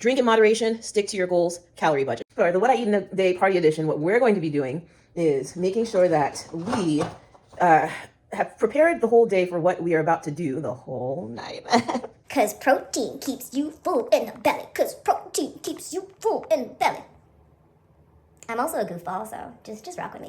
Drink in moderation, stick to your goals, calorie budget. For the What I Eat in a Day Party Edition, what we're going to be doing is making sure that we have prepared the whole day for what we are about to do the whole night. Cause protein keeps you full in the belly. Cause protein keeps you full in the belly. I'm also a goofball, so just rock with me.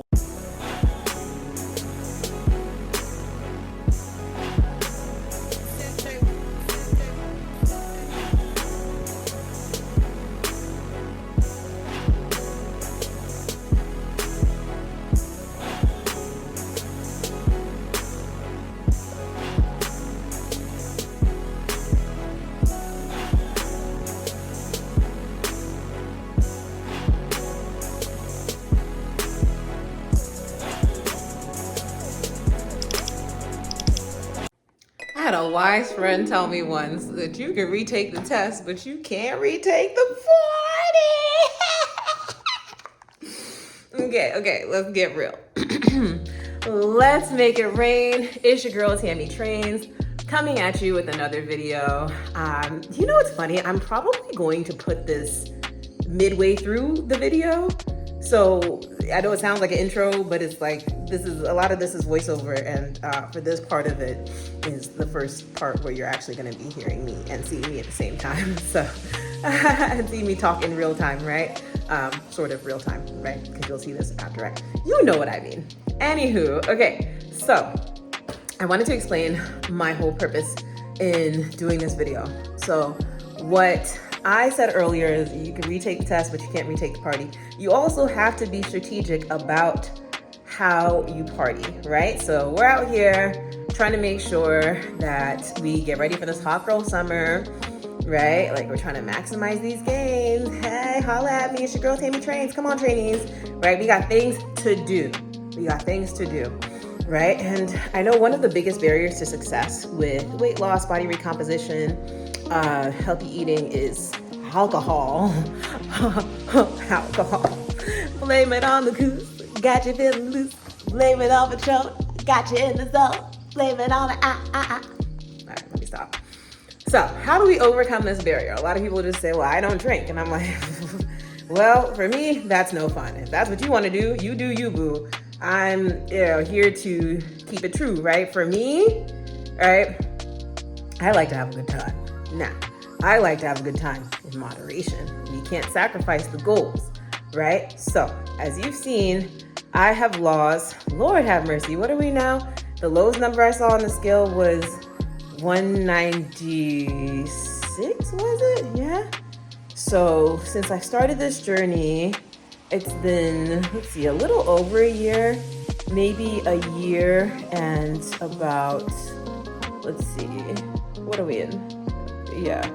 I had a wise friend tell me once that you can retake the test, but you can't retake the party. Okay, let's get real. Let's make it rain. It's your girl, Tammy Trains, coming at you with another video. You know what's funny? I'm probably going to put this midway through the video. So I know it sounds like an intro, but it's like, a lot of this is voiceover, and for this part of it is the first part where you're actually gonna be hearing me and seeing me at the same time. So, and seeing me talk in real time, right? Sort of real time, right? Because you'll see this after you know what I mean. Anywho, okay, so I wanted to explain my whole purpose in doing this video. So what I said earlier is you can retake the test, but you can't retake the party. You also have to be strategic about how you party, right? So we're out here trying to make sure that we get ready for this hot girl summer, right? Like, we're trying to maximize these gains. Hey, holla at me, it's your girl Tammy Trains. Come on, trainees, right? We got things to do. Right? And I know one of the biggest barriers to success with weight loss, body recomposition, healthy eating is alcohol. Alcohol. Blame it on the goose, got you feeling loose. Blame it on Patron, got you in the zone. Blame it on the All right, let me stop. So how do we overcome this barrier? A lot of people just say, well, I don't drink. And I'm like, well, for me, that's no fun. If that's what you want to do, you boo. I'm here to keep it true, right? For me, right, I like to have a good time. Now, I like to have a good time in moderation. You can't sacrifice the goals, right? So, as you've seen, I have laws. Lord have mercy. What are we now? The lowest number I saw on the scale was 196, was it? Yeah. So, since I started this journey, it's been, let's see, a little over a year, maybe a year and about, let's see, what are we in? Yeah.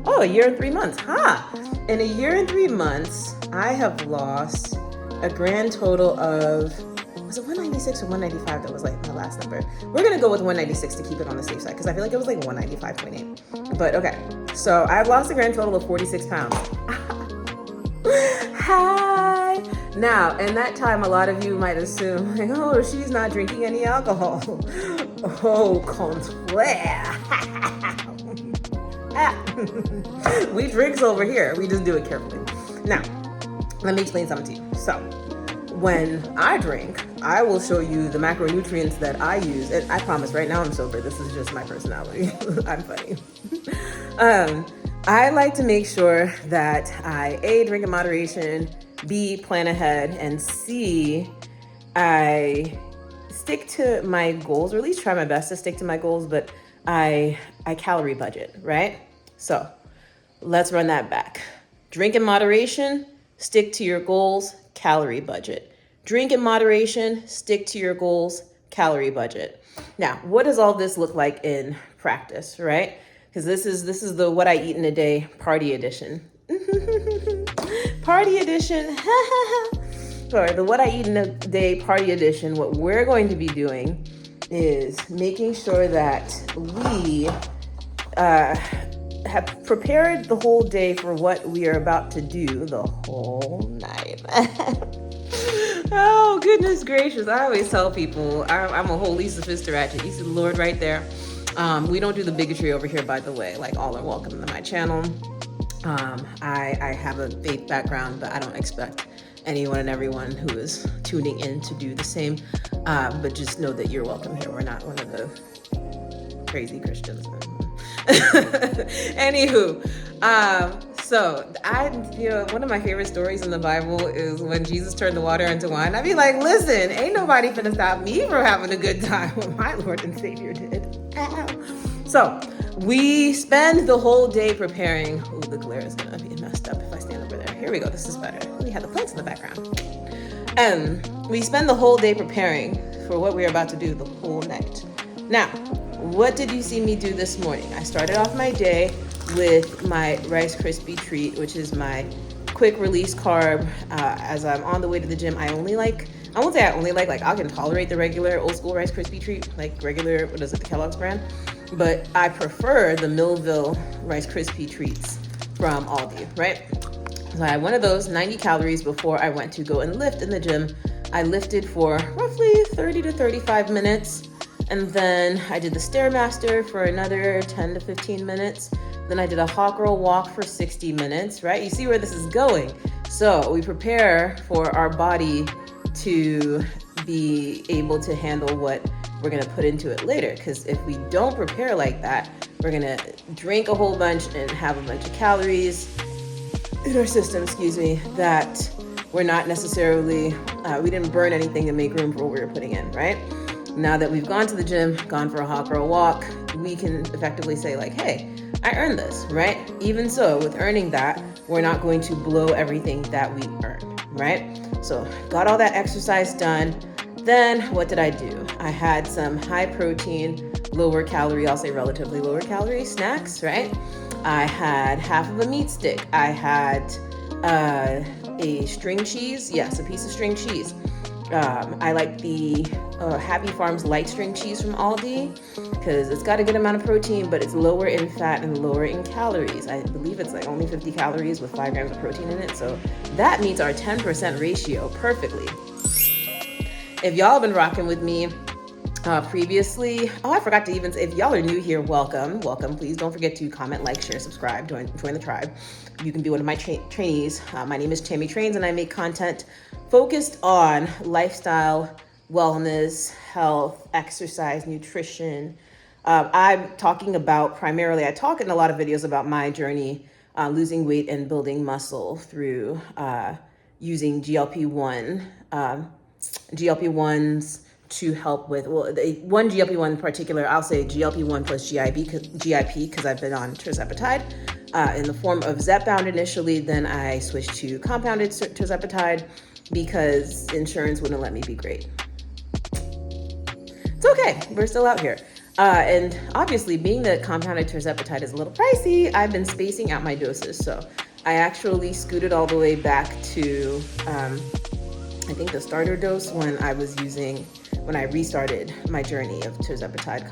Oh, a year and 3 months, huh? In a year and 3 months, I have lost a grand total of, was it 196 or 195? That was like my last number. We're gonna go with 196 to keep it on the safe side, because I feel like it was like 195.8. But okay, so I've lost a grand total of 46 pounds. Hi. Now, in that time, a lot of you might assume, like, oh, she's not drinking any alcohol. Oh, contraire. We drinks over here. We just do it carefully. Now, let me explain something to you. So, when I drink, I will show you the macronutrients that I use. And I promise, right now I'm sober. This is just my personality. I'm funny. I like to make sure that I, A, drink in moderation, B, plan ahead, and C, I stick to my goals, or at least try my best to stick to my goals, but I calorie budget, right? So let's run that back. Drink in moderation, stick to your goals, calorie budget. Drink in moderation, stick to your goals, calorie budget. Now, what does all this look like in practice, right? Because this is the What I Eat in a Day Party Edition. Party Edition. For the What I Eat in a Day Party Edition, what we're going to be doing is making sure that we have prepared the whole day for what we are about to do the whole night. Oh, goodness gracious. I always tell people I'm a holy Sister Ratchet. You see the Lord right there. We don't do the bigotry over here, by the way. Like, all are welcome to my channel. I have a faith background, but I don't expect anyone and everyone who is tuning in to do the same. But just know that you're welcome here. We're not one of the crazy Christians. Anywho, one of my favorite stories in the Bible is when Jesus turned the water into wine. I'd be like, listen, ain't nobody finna stop me from having a good time what my Lord and Savior did. So we spend the whole day preparing. Oh, the glare is gonna be messed up if I stand over there. Here we go, this is better. We have the plants in the background. We spend the whole day preparing for what we're about to do the whole night. Now, what did you see me do this morning? I started off my day with my Rice Krispie treat, which is my quick release carb. As I'm on the way to the gym, I won't say I only like I can tolerate the regular old school Rice Krispie treat, like regular, the Kellogg's brand, but I prefer the Millville Rice Krispie treats from Aldi, right? So I had one of those, 90 calories before I went to go and lift in the gym. I lifted for roughly 30 to 35 minutes. And then I did the Stairmaster for another 10 to 15 minutes. Then I did a hot girl walk for 60 minutes, right? You see where this is going. So we prepare for our body to be able to handle what we're gonna put into it later. Because if we don't prepare like that, we're gonna drink a whole bunch and have a bunch of calories in our system, that we're not necessarily, we didn't burn anything to make room for what we were putting in, right? Now that we've gone to the gym, gone for a hot girl walk, we can effectively say hey, I earned this, right? Even so, with earning that, we're not going to blow everything that we earned, right? So got all that exercise done. Then what did I do? I had some high protein, lower calorie, I'll say relatively lower calorie snacks, right? I had half of a meat stick. I had a string cheese. Yes, a piece of string cheese. I like the Happy Farms light string cheese from Aldi because it's got a good amount of protein, but it's lower in fat and lower in calories. I believe it's only 50 calories with 5 grams of protein in it. So that meets our 10% ratio perfectly. If y'all have been rocking with me previously, I forgot to even say, if y'all are new here, welcome. Please don't forget to comment, like, share, subscribe, join the tribe. You can be one of my trainees. My name is Tammy Trains, and I make content focused on lifestyle, wellness, health, exercise, nutrition. I'm talking about primarily, I talk in a lot of videos about my journey losing weight and building muscle through using GLP-1s to help with, one GLP-1 in particular, I'll say GLP-1 plus GIP because I've been on tirzepatide in the form of Zepbound initially, then I switched to compounded tirzepatide because insurance wouldn't let me be great. It's okay, we're still out here. And obviously being that compounded tirzepatide is a little pricey, I've been spacing out my doses. So I actually scooted all the way back to, I think the starter dose when I restarted my journey of tirzepatide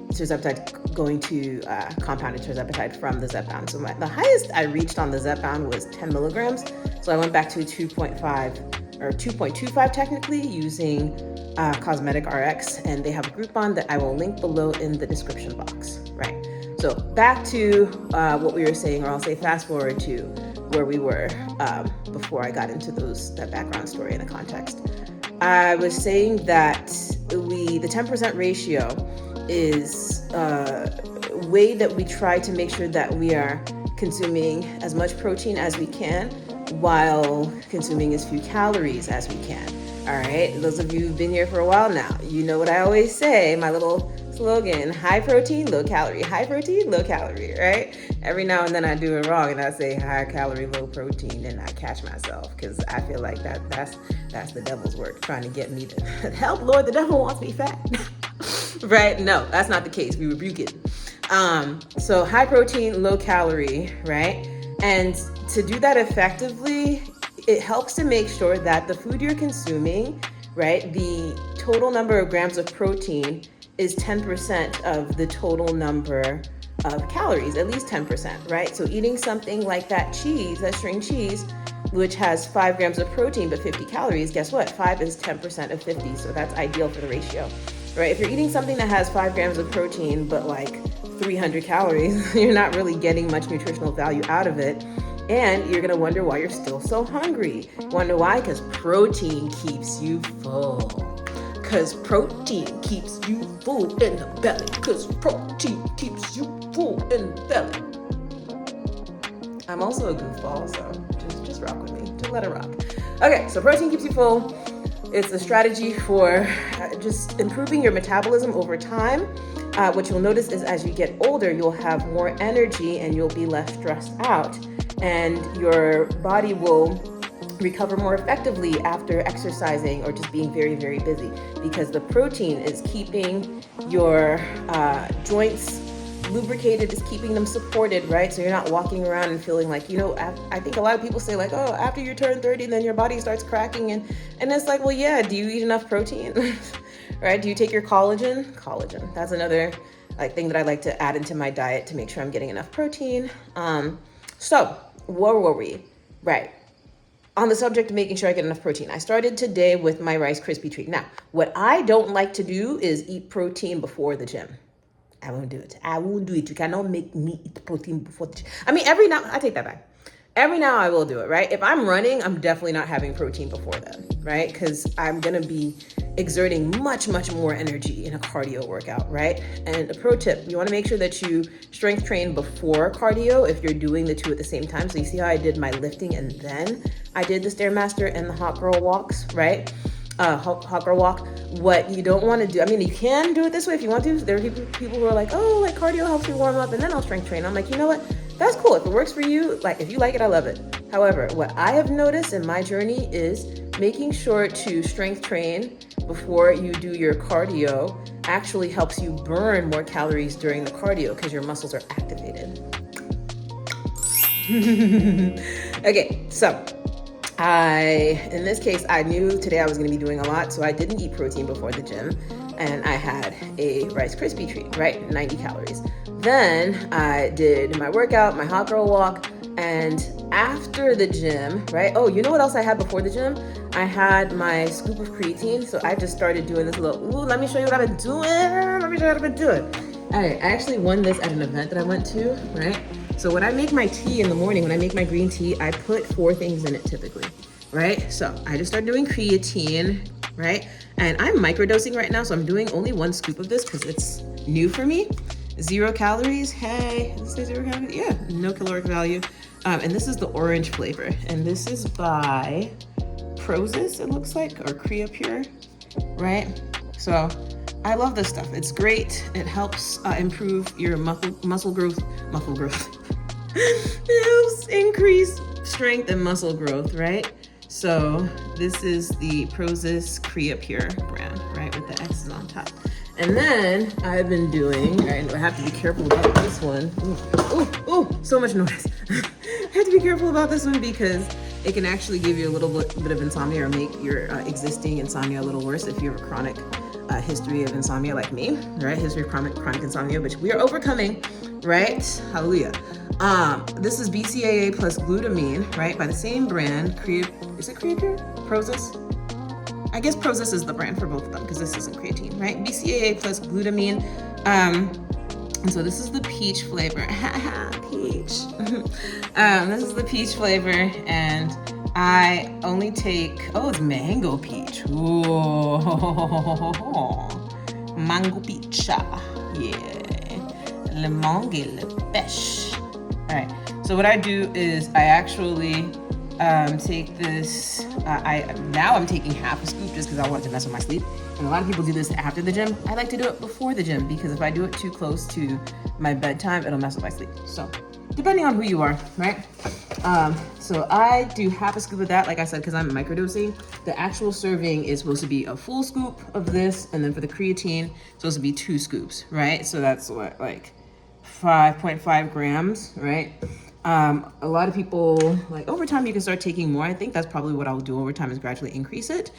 tirzepatide going to compounded tirzepatide from the Zepbound. So the highest I reached on the Zepbound was 10 milligrams. So I went back to 2.5 or 2.25 technically using Cosmetic RX, and they have a Groupon that I will link below in the description box, right? So back to what we were saying, or I'll say fast forward to where we were before I got into that background story and the context. I was saying that the 10% ratio is a way that we try to make sure that we are consuming as much protein as we can while consuming as few calories as we can. All right, those of you who've been here for a while now, you know what I always say, my little slogan, high protein, low calorie, high protein, low calorie, right? Every now and then I do it wrong and I say high calorie, low protein, and I catch myself because I feel like that's the devil's work, trying to get me to help, Lord, the devil wants me fat. Right? No, that's not the case. We rebuke it. So high protein, low calorie, right? And to do that effectively, it helps to make sure that the food you're consuming, right, the total number of grams of protein is 10% of the total number of calories, at least 10%, right? So eating something like that cheese, that string cheese, which has 5 grams of protein but 50 calories, guess what? 5 is 10% of 50, so that's ideal for the ratio, right? If you're eating something that has 5 grams of protein but like 300 calories, you're not really getting much nutritional value out of it. And you're gonna wonder why you're still so hungry. Wonder why? Because protein keeps you full. Because protein keeps you full in the belly. Because protein keeps you full in the belly. I'm also a goofball, so just rock with me. Just let it rock. Okay, so protein keeps you full. It's a strategy for just improving your metabolism over time. What you'll notice is as you get older, you'll have more energy and you'll be less stressed out. And your body will recover more effectively after exercising or just being very, very busy, because the protein is keeping your joints lubricated, is keeping them supported, right? So you're not walking around and feeling like, I think a lot of people say like, oh, after you turn 30, then your body starts cracking. And it's like, well, yeah, do you eat enough protein? Right? Do you take your collagen? Collagen. That's another thing that I like to add into my diet to make sure I'm getting enough protein. So where were we? Right. On the subject of making sure I get enough protein. I started today with my Rice Krispie treat. Now, what I don't like to do is eat protein before the gym. I won't do it. I won't do it. You cannot make me eat protein before the gym. I take that back. Every now I will do it, right? If I'm running, I'm definitely not having protein before then, right? Because I'm going to be exerting much, much more energy in a cardio workout, right? And a pro tip, you want to make sure that you strength train before cardio if you're doing the two at the same time. So you see how I did my lifting and then I did the Stairmaster and the hot girl walks, right? Hot girl walk. What you don't want to do, you can do it this way if you want to. There are people who are like, oh, like cardio helps you warm up and then I'll strength train. I'm like, you know what? That's cool. If it works for you, if you like it, I love it. However, what I have noticed in my journey is making sure to strength train before you do your cardio actually helps you burn more calories during the cardio because your muscles are activated. Okay, so in this case, I knew today I was going to be doing a lot, so I didn't eat protein before the gym, and I had a Rice Krispie treat, right? 90 calories. Then I did my workout, my hot girl walk, and after the gym, right? Oh, you know what else I had before the gym? I had my scoop of creatine, so I just started doing this little, let me show you what I've been doing. Let me show you what I've been doing. All right, I actually won this at an event that I went to, right? So when I make my tea in the morning, when I make my green tea, I put 4 things in it typically, right? So I just started doing creatine, right? And I'm microdosing right now, so I'm doing only 1 scoop of this because it's new for me. 0 calories. Hey, does it say 0 calories? Yeah, no caloric value. And this is the orange flavor. And this is by Prozis, it looks like, or Creapure, right? So I love this stuff. It's great. It helps improve your muscle growth. It helps increase strength and muscle growth, right? So this is the Prozis Creapure brand, right, with the X's on top. And then I've been doing, right, I have to be careful about this one. Ooh, so much noise. I have to be careful about this one because it can actually give you a little bit of insomnia or make your existing insomnia a little worse if you have a chronic history of insomnia like me, right? History of chronic insomnia, which we are overcoming, right? Hallelujah. This is BCAA plus glutamine, right? By the same brand, is it Creapure? Prozis? I guess Prozis is the brand for both of them because this isn't creatine, right? BCAA plus glutamine. And so this is the peach flavor. Peach. This is the peach flavor, and I only take, it's mango peach. Ooh, mango peach. Yeah. Le mangue, le pêche. All right. So what I do is I actually take this. I'm taking half a scoop just because I want to mess with my sleep. And a lot of people do this after the gym. I like to do it before the gym because if I do it too close to my bedtime, it'll mess with my sleep. So depending on who you are, right? So I do half a scoop of that, like I said, because I'm microdosing. The actual serving is supposed to be a full scoop of this, and then for the creatine, it's supposed to be 2 scoops, right? So that's what, like 5.5 grams, right? A lot of people, like over time, you can start taking more. I think that's probably what I'll do over time is gradually increase it.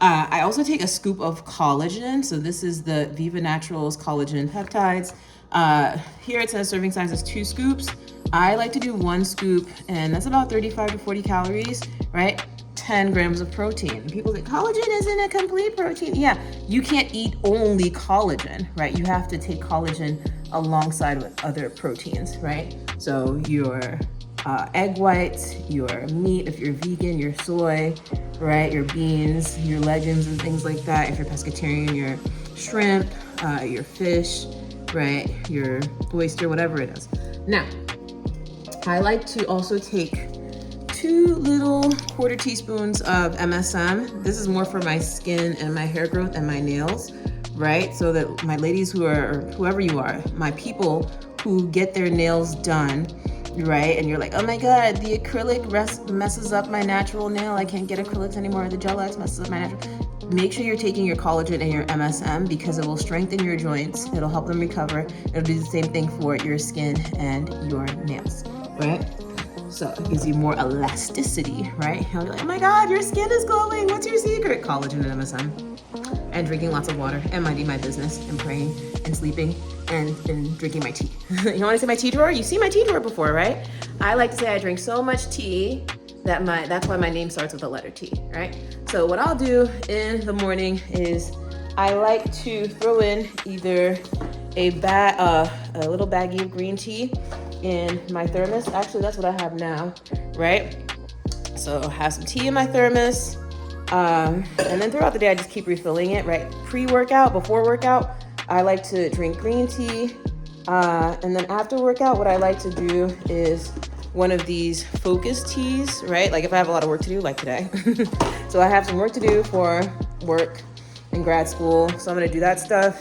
I also take a scoop of collagen. So this is the Viva Naturals collagen peptides. Here it says serving size is 2 scoops. I like to do 1 scoop, and that's about 35 to 40 calories, right? 10 grams of protein. People say collagen isn't a complete protein. Yeah, you can't eat only collagen, right? You have to take collagen alongside with other proteins, right? So your egg whites, your meat, if you're vegan, your soy, right? Your beans, your legumes and things like that. If you're pescatarian, your shrimp, your fish, right? Your oyster, whatever it is. Now, I like to also take 2 little quarter teaspoons of MSM. This is more for my skin and my hair growth and my nails, right? So that my ladies who are, or whoever you are, my people who get their nails done, right? And you're like, oh my God, the acrylic messes up my natural nail. I can't get acrylics anymore. The Gel-X messes up my natural. Make sure you're taking your collagen and your MSM because it will strengthen your joints. It'll help them recover. It'll do the same thing for your skin and your nails, right? So it gives you more elasticity, right? You'll be like, oh my God, your skin is glowing. What's your secret? Collagen and MSM. And drinking lots of water and minding my business and praying and sleeping and drinking my tea. You want to see my tea drawer? You've seen my tea drawer before, right? I like to say I drink so much tea that that's why my name starts with the letter T, right? So what I'll do in the morning is I like to throw in either a little baggie of green tea in my thermos. Actually, that's what I have now, right? So I have some tea in my thermos. And then throughout the day, I just keep refilling it, right? Pre-workout, before workout, I like to drink green tea. And then after workout, what I like to do is one of these focus teas, right? Like if I have a lot of work to do, like today. So I have some work to do for work in grad school. So I'm gonna do that stuff.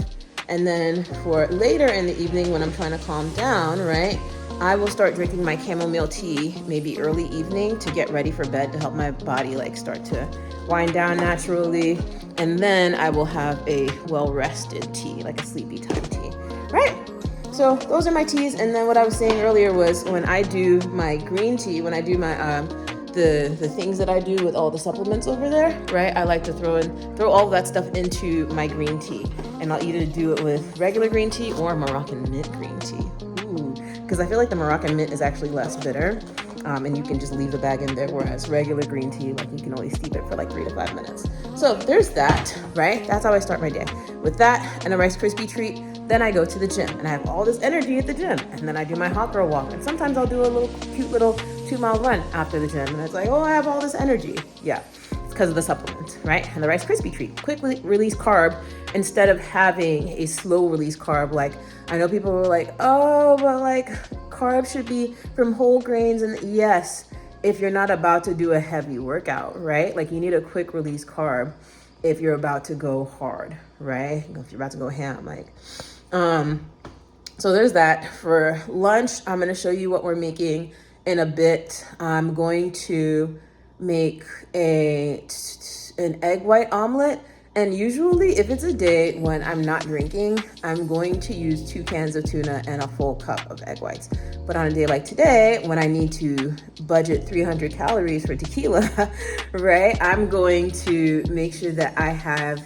And then for later in the evening when I'm trying to calm down, right? I will start drinking my chamomile tea, maybe early evening to get ready for bed to help my body like start to wind down naturally. And then I will have a well-rested tea, like a sleepy time tea, right? So those are my teas. And then what I was saying earlier was when I do my green tea, when I do my, the things that I do with all the supplements over there, right? I like to throw all of that stuff into my green tea. And I'll either do it with regular green tea or Moroccan mint green tea. Because I feel like the Moroccan mint is actually less bitter, and you can just leave the bag in there, whereas regular green tea, like you can only steep it for like 3 to 5 minutes. So there's that, right? That's how I start my day. With that and a Rice Krispie treat, then I go to the gym, and I have all this energy at the gym, and then I do my hot girl walk, and sometimes I'll do a little cute little 2-mile run after the gym, and it's like, oh, I have all this energy. Yeah, it's because of the supplements, right? And the Rice Krispie treat, quick release carb, instead of having a slow release carb. Like I know people were like, oh, but like carbs should be from whole grains. And yes, if you're not about to do a heavy workout, right? Like you need a quick release carb if you're about to go hard, right? If you're about to go ham, like, so there's that. For lunch, I'm going to show you what we're making in a bit. I'm going to make an egg white omelet. And usually if it's a day when I'm not drinking, I'm going to use 2 cans of tuna and a full cup of egg whites. But on a day like today, when I need to budget 300 calories for tequila, right? I'm going to make sure that I have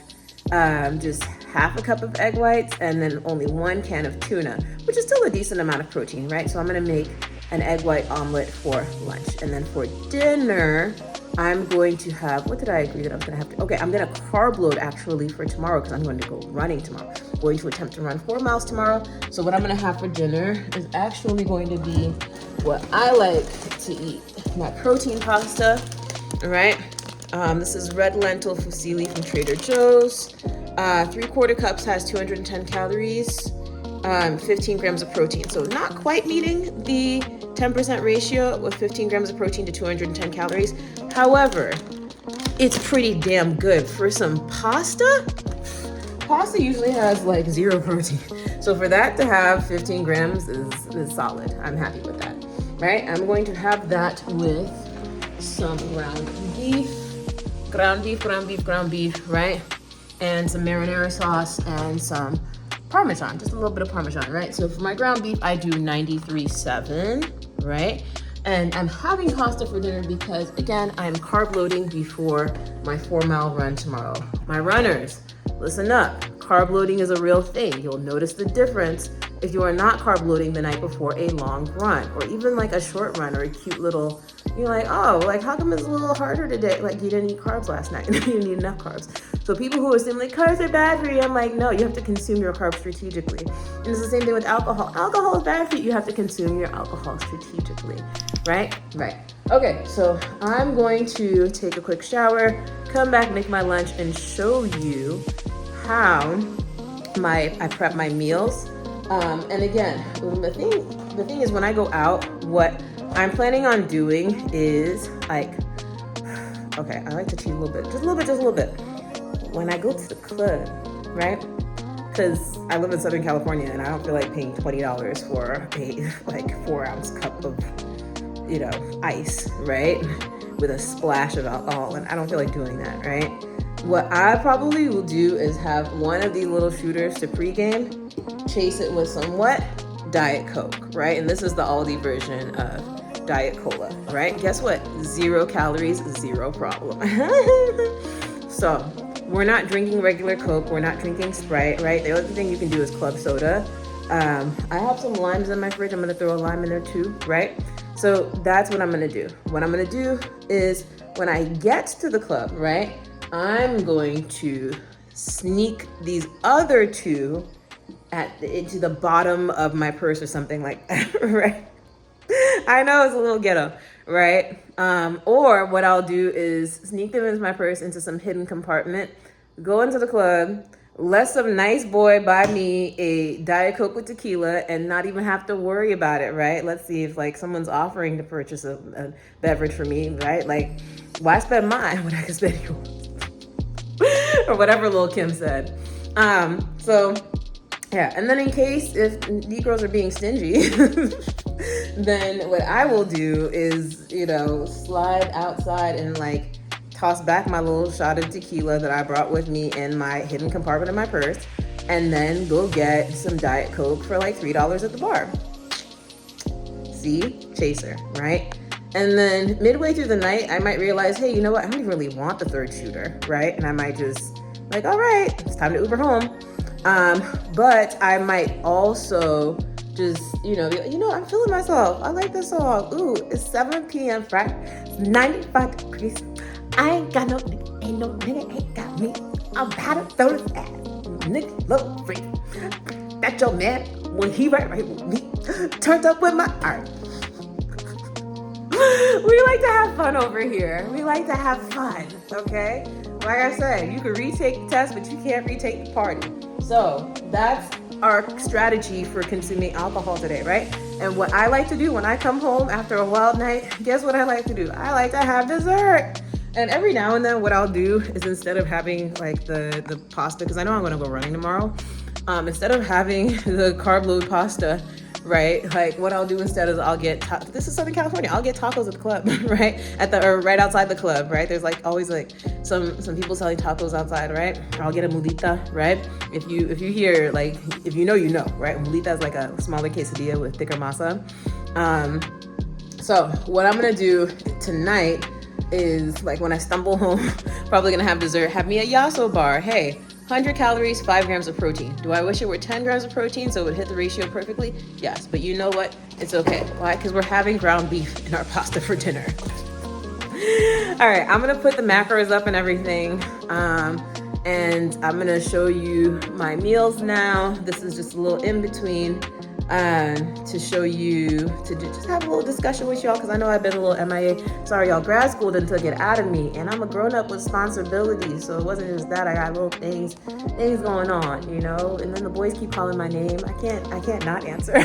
just half a cup of egg whites and then only 1 can of tuna, which is still a decent amount of protein, right? So I'm gonna make an egg white omelet for lunch. And then for dinner, I'm going to have, what did I agree that I was gonna have to, okay, I'm gonna carb load actually for tomorrow because I'm going to go running tomorrow. I'm going to attempt to run 4 miles tomorrow. So what I'm gonna have for dinner is actually going to be what I like to eat. My protein pasta, right? This is red lentil fusilli from Trader Joe's. 3/4 cups has 210 calories, 15 grams of protein. So not quite meeting the 10% ratio with 15 grams of protein to 210 calories. However, it's pretty damn good. For some pasta, pasta usually has like 0 protein. So for that to have 15 grams is solid. I'm happy with that, right? I'm going to have that with some ground beef, right? And some marinara sauce and some Parmesan, just a little bit of Parmesan, right? So for my ground beef, I do 93.7, right? And I'm having pasta for dinner because, again, I'm carb loading before my 4-mile run tomorrow. My runners, listen up. Carb loading is a real thing. You'll notice the difference if you are not carb loading the night before a long run, or even like a short run or a cute little, you're like, oh, like how come it's a little harder today? Like you didn't eat carbs last night. You didn't eat enough carbs. So people who assume like carbs are bad for you, I'm like, no, you have to consume your carbs strategically. And it's the same thing with alcohol. Alcohol is bad for you. You have to consume your alcohol strategically, right? Right. Okay, so I'm going to take a quick shower, come back, make my lunch, and show you how I prep my meals. And again, the thing is when I go out, what I'm planning on doing is like, okay, I like to cheat a little bit, just a little bit. When I go to the club, right? Because I live in Southern California and I don't feel like paying $20 for a like 4-ounce cup of, you know, ice, right? With a splash of alcohol, and I don't feel like doing that, right? What I probably will do is have one of these little shooters to pregame, chase it with somewhat Diet Coke, right? And this is the Aldi version of Diet Cola, right? Guess what? 0 calories, 0 problem. So we're not drinking regular Coke. We're not drinking Sprite, right? The other thing you can do is club soda. I have some limes in my fridge. I'm gonna throw a lime in there too, right? So that's what I'm gonna do. What I'm gonna do is when I get to the club, right? I'm going to sneak these other 2 into the bottom of my purse or something like that, right? I know it's a little ghetto, right? Or what I'll do is sneak them into my purse into some hidden compartment, go into the club, let some nice boy buy me a Diet Coke with tequila and not even have to worry about it, right? Let's see if like someone's offering to purchase a beverage for me, right? Like, why spend mine when I can spend yours? Or whatever Lil Kim said. So yeah, and then in case if Negroes are being stingy, then what I will do is, you know, slide outside and like toss back my little shot of tequila that I brought with me in my hidden compartment of my purse, and then go get some Diet Coke for like $3 at the bar. See? Chaser, right? And then midway through the night, I might realize, hey, you know what? I don't even really want the 3rd shooter, right? And I might just like, all right, it's time to Uber home. But I might also just, you know, I'm feeling myself. I like this song. Ooh, it's 7 p.m. Friday, 95 degrees. I ain't got no nigga, ain't no nigga ain't got me. I'm about to throw this ass. Nigga, look free. That's your man when he right with me. Turned up with my art. We like to have fun over here. We like to have fun, okay? Like I said, you can retake the test, but you can't retake the party. So that's our strategy for consuming alcohol today, right? And what I like to do when I come home after a wild night, guess what I like to do? I like to have dessert. And every now and then what I'll do is instead of having like the pasta, because I know I'm gonna go running tomorrow, instead of having the carb load pasta, right? Like what I'll do instead is I'll get, this is Southern California, I'll get tacos at the club, right? Or right outside the club, right? There's like always like some people selling tacos outside, right? Or I'll get a mulita, right? If you hear, like, if you know, right? Mulita is like a smaller quesadilla with thicker masa. So what I'm gonna do tonight is like when I stumble home, probably gonna have dessert, have me a Yasso bar. Hey, 100 calories, 5 grams of protein. Do I wish it were 10 grams of protein so it would hit the ratio perfectly? Yes, but you know what? It's okay. Why? Because we're having ground beef in our pasta for dinner. All right, I'm gonna put the macros up and everything. And I'm gonna show you my meals now. This is just a little in between to show you, to just have a little discussion with y'all, because I know I've been a little MIA. Sorry, y'all, grad school didn't took it out of me, and I'm a grown up with responsibilities, so it wasn't just that. I got little things going on, you know. And then the boys keep calling my name. I can't not answer.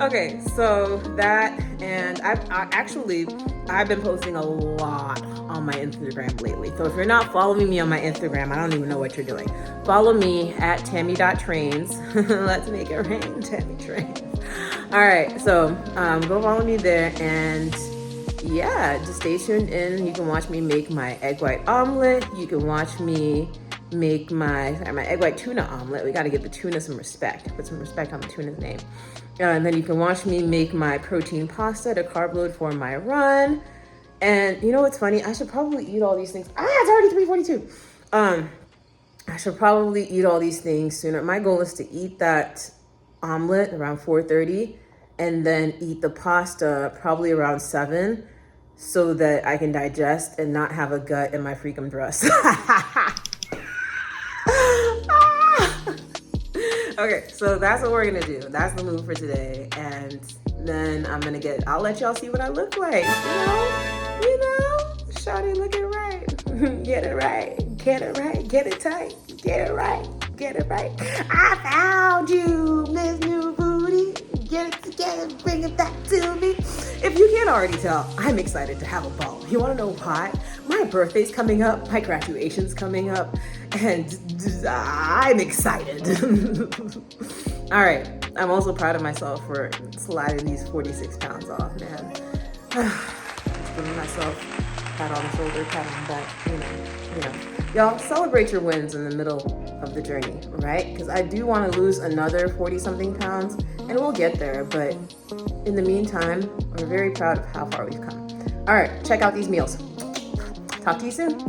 Okay, so that, and I've been posting a lot on my Instagram lately. So if you're not following me on my Instagram, I don't even know what you're doing. Follow me at tammy.trains. Let's make it rain, Tammy Trains. All right, so go follow me there, and yeah, just stay tuned in. You can watch me make my egg white omelet. You can watch me make my egg white tuna omelet. We got to give the tuna some respect. Put some respect on the tuna's name. And then you can watch me make my protein pasta to carb load for my run. And you know what's funny? I should probably eat all these things. It's already 3:42. I should probably eat all these things sooner. My goal is to eat that omelet around 4:30 and then eat the pasta probably around 7 so that I can digest and not have a gut in my freakum dress. Okay, so that's what we're gonna do. That's the move for today. And then I'll let y'all see what I look like. You know, shawty looking right. Get it right, get it right, get it tight, get it right, get it right. I found you, Miss New Booty. Get it together, bring it back to me. If you can't already tell, I'm excited to have a ball. You wanna know why? My birthday's coming up, my graduation's coming up, and I'm excited. All right, I'm also proud of myself for sliding these 46 pounds off, man. Just giving myself a pat on the shoulder, pat on the back, you know. Y'all celebrate your wins in the middle of the journey, right? Because I do want to lose another 40 something pounds and we'll get there. But in the meantime, we're very proud of how far we've come. All right, check out these meals. Talk to you soon.